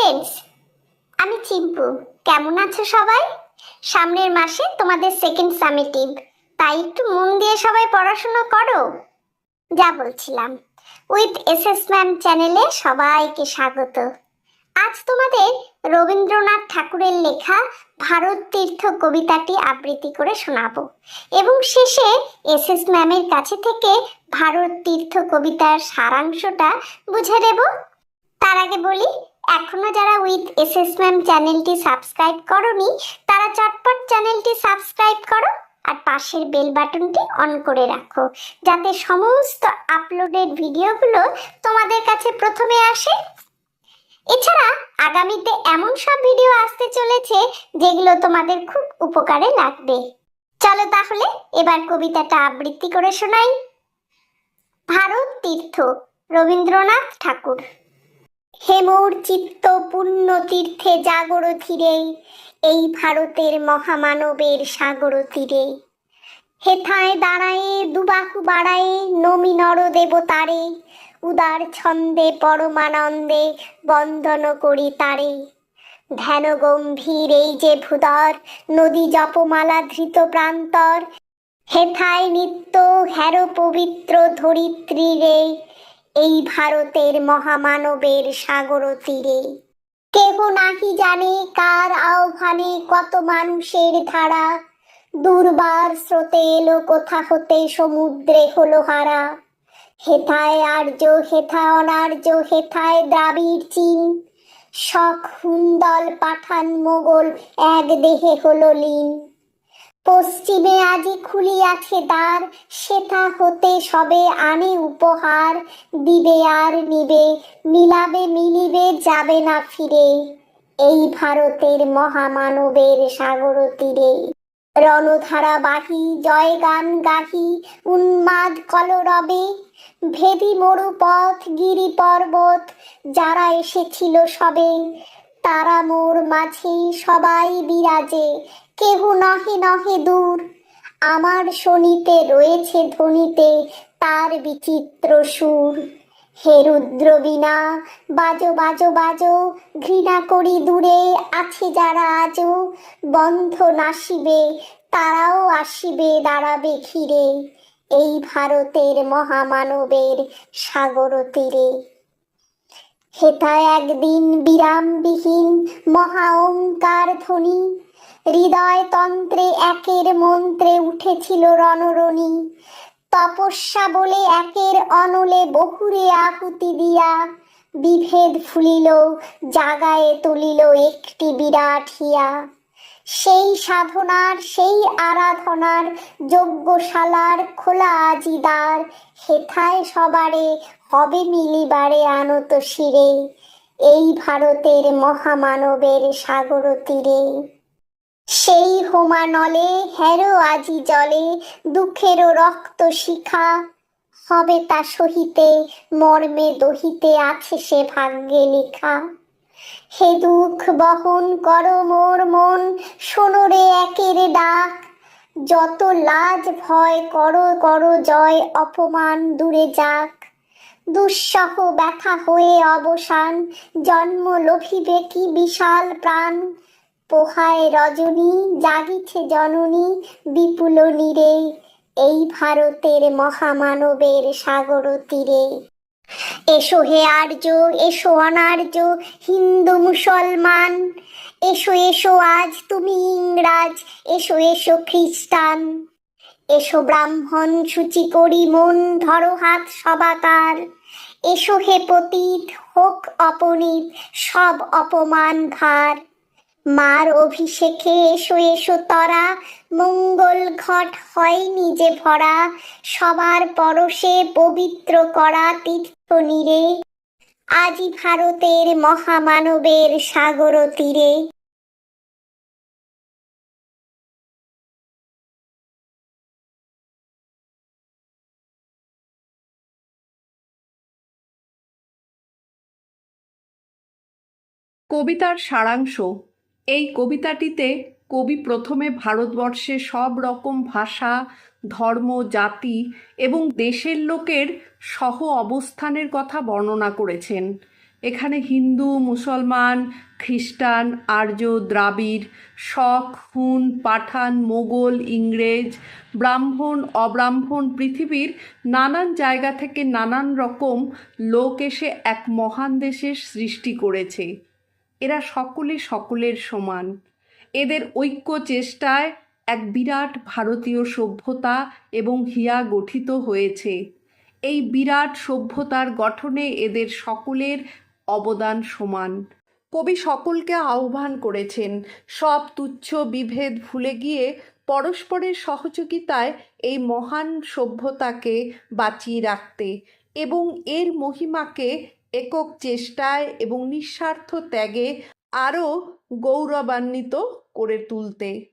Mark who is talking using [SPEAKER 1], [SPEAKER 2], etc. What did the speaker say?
[SPEAKER 1] Friends, আমি চিম্পু। কেমন আছো সবাই? সামনের মাসে তোমাদের সেকেন্ড সামেটিভ, তাই একটু মন দিয়ে সবাই পড়াশোনা করো। যা বলছিলাম, উইথ এসএস ম্যাম চ্যানেলে সবাইকে স্বাগত। আজ তোমাদের রবীন্দ্রনাথ ঠাকুরের লেখা ভারত তীর্থ কবিতাটি আবৃত্তি করে শোনাবো এবং শেষে এসএস ম্যামের কাছে থেকে ভারত তীর্থ কবিতার সারাংশটা বুঝে নেব। তার আগে বলি, এখনো যারা উইথ এসএস ম্যাম চ্যানেলটি সাবস্ক্রাইব করোনি তারা চটপট চ্যানেলটি সাবস্ক্রাইব করো আর পাশের বেল বাটনটি অন করে রাখো, যাতে সমস্ত আপলোডেড ভিডিওগুলো তোমাদের কাছে প্রথমে আসে। এছাড়া আগামীতে এমন সব ভিডিও আসতে চলেছে যেগুলো তোমাদের খুব উপকারে লাগবে। চলো তাহলে এবার কবিতাটা আবৃত্তি করে শোনাই। ভারত তীর্থ, রবীন্দ্রনাথ ঠাকুর। হে মোর চিত্ত পুণ্য তীর্থে জাগর ধীরে, এই ভারতের মহামানবের সাগর তীরে। হেথায় দাঁড়ায়ে দুবাহু বাড়ায়ে নমি নর দেবতারে, উদার ছন্দে পরমানন্দে বন্দন করি তারে। ধ্যান গম্ভীর এই যে ভূধর, নদী জপমালা ধৃত প্রান্তর। হেথায় নিত্য হের পবিত্র ধরিত্রী রে, এই ভারতের মহামানবের সাগর তীরে। কেহ নাহি জানে কার আহ্বানে কত মানুষের ধারা, দুর্বার স্রোতে এলো কোথা হতে সমুদ্রে হলো হারা। হেথায় আর্য হেথা অনার্য, হেথায় দ্রাবিড় চীন, শক হুন্দল পাঠান মোগল এক দেহে হলো লীন। পশ্চিমে আজি খুলিয়াছে দ্বার, সেথা হতে সবে আনে উপহার। দিবে আর নিবে, মিলাবে মিলিবে যাবে না ফিরে, এই ভারতের মহামানবের সাগর তীরে। রণধারা বাহি জয়গান গাহি উন্মাদ কলরবে, ভেদি মরু পথ গিরি পর্বত যারা এসেছিল সবে। তারা মোর মাঝে সবাই বিরাজে, কেহ নহে নহে দূর। আমার শনিতে রয়েছে ধ্বনিতে তার বিচিত্র সুর। হে রুদ্র বীণা বাজো বাজো বাজো, ঘৃণা করি দূরে আছে যারা আজও। বন্ধ নাসিবে তারাও আসিবে দাঁড়াবে ঘিরে, এই ভারতের মহামানবের সাগর তীরে। হেথায় একদিন বিরামবিহীন মহা ওঙ্কার ধ্বনি, হৃদয় তন্ত্রে একের মন্ত্রে উঠেছিল রণরণী। তপস্যা বলে একের অনলে বহুরে আহুতি দিয়া, বিভেদ ফুলিল জাগায়ে তুলিল একটি বিরাট হিয়া। সেই সাধনার সেই আরাধনার যজ্ঞশালার খোলা আজি দ্বার, হেথায় সবারে হবে মিলিবারে আনত শিরে, এই ভারতের মহামানবের সাগর তীরে। সেই হোমানলে হেরো আজি জলে দুঃখেরও রক্ত শিখা, হবে তা সহিতে মর্মে দহিতে আছে সে ভাগ্যে লেখা। হে দুঃখ বহন করো মোর মন, শোনো রে একের ডাক। যত লাজ ভয় করো করো জয়, অপমান দূরে যাক। দুঃসহ ব্যথা হয়ে অবসান, জন্ম লোভিবে কি বিশাল প্রাণ। পোহায় রজনী জাগিছে জননী বিপুল নীরে, এই ভারতের মহামানবের সাগর তীরে। এসো হে আর্য এসো অনার্য হিন্দু মুসলমান, এসো এসো আজ তুমি ইংরাজ, এসো এসো খ্রিস্টান। এসো ব্রাহ্মণ সূচি করি মন, ধরো হাত সবাকার। এসো হে পতিত হোক অপনীত সব অপমান ভার। মার অভিষেকে এসো এসো তরা, মঙ্গল ঘট হয় নিজে ভরা। সবার পরশে পবিত্র করা তীর্থ নীরে, আজি ভারতের মহামানবের সাগর তীরে।
[SPEAKER 2] কবিতার সারাংশ। এই কবিতাটিতে কবি প্রথমে ভারতবর্ষে সব রকম ভাষা, ধর্ম, জাতি এবং দেশের লোকের সহ অবস্থানের কথা বর্ণনা করেছেন। এখানে হিন্দু, মুসলমান, খ্রিস্টান, আর্য, দ্রাবিড়, শক, হুন, পাঠান, মোগল, ইংরেজ, ব্রাহ্মণ, অব্রাহ্মণ, পৃথিবীর নানান জায়গা থেকে নানান রকম লোক এসে এক মহান দেশের সৃষ্টি করেছে। এরা সকলে সকলের সমান। এদের ঐক্য চেষ্টায় এক বিরাট ভারতীয় সভ্যতা এবং হিয়া গঠিত হয়েছে। এই বিরাট সভ্যতার গঠনে এদের সকলের অবদান সমান। কবি সকলকে আহ্বান করেছেন সব তুচ্ছ বিভেদ ভুলে গিয়ে পরস্পরের সহযোগিতায় এই মহান সভ্যতাকে বাঁচিয়ে রাখতে এবং এর মহিমাকে একক চেষ্টায় এবং নিঃস্বার্থ ত্যাগে আরও গৌরবান্বিত করে তুলতে।